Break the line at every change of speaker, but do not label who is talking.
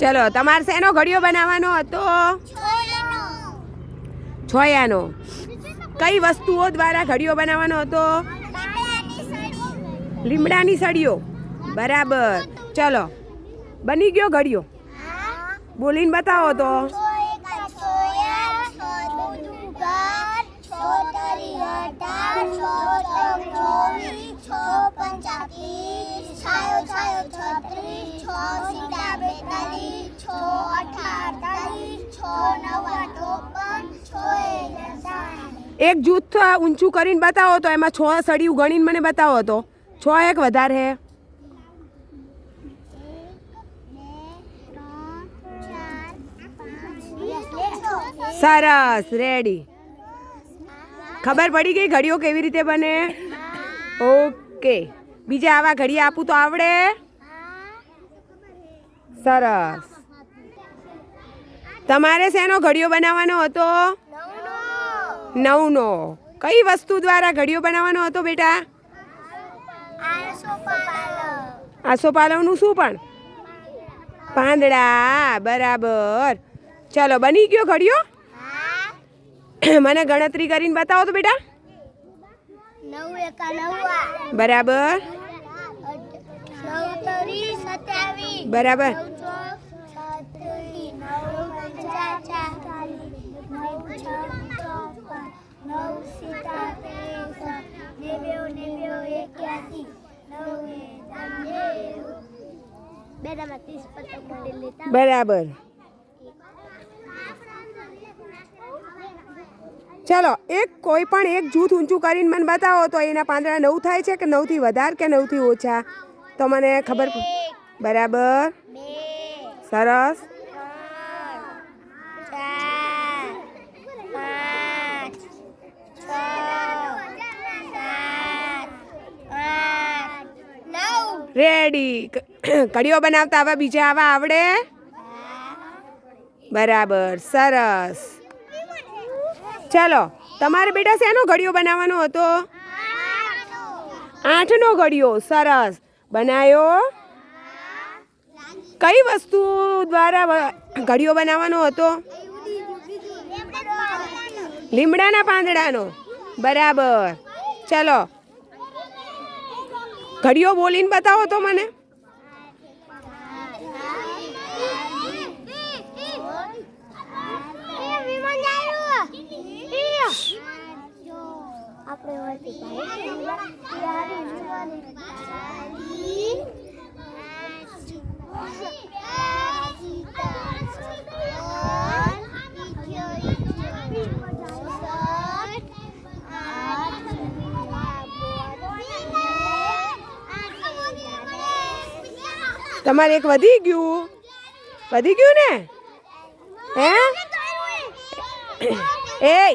ચલો તમારે શેનો ઘડિયો બનાવવાનો હતો? છોયાનો. કઈ વસ્તુઓ દ્વારા ઘડિયો બનાવવાનો હતો? લીમડાની સળીઓ. બરાબર. ચલો બની ગયો ઘડિયો. બોલીને બતાવો તો. એક જૂથ ઊંચું કરીને બતાવો તો એમાં 6 સળિયું ગણીને મને બતાવો તો. 6 એક વધારે હે. સરસ. રેડી. ખબર પડી ગઈ ઘડિયો કેવી રીતે બને? ઓકે. બીજા આવા ઘડિયા આપું તો આવડે? સરસ. તમારે શેનો ઘડિયો બનાવવાનો હતો? નવનો. કઈ વસ્તુ દ્વારા ઘડિયો બનાવવાનો હતો બેટા? આસોપાલવનું શું પણ? પાંદડા. બરાબર. ચલો બની ગયો ઘડિયો. મને ગણતરી કરીને બતાવો તો બેટા.
9 એકા 9
બરાબર.
9 તરી 27
બરાબર.
9
બરાબર. ચલો કોઈ પણ એક જૂથ ઊંચું કરીને મને બતાવો તો એના પાંદડા 9 થાય છે કે 9 થી વધારે કે 9 થી ઓછા? તો મને ખબર. બરાબર. સરસ. 4 રેડી. ઘડિયો બનાવતા આવા બીજા આવા આવડે? બરાબર. સરસ. ચલો તમારે બેટા શેનો ઘડિયો બનાવવાનો હતો? 8નો ઘડિયો. સરસ. બનાયો. કઈ વસ્તુ દ્વારા ઘડિયો બનાવવાનો હતો? લીમડાના પાંદડાનો. બરાબર. ચલો ઘડિયો બોલીને બતાવો તો મને. તમારે એક વધી ગયું ને? હે એ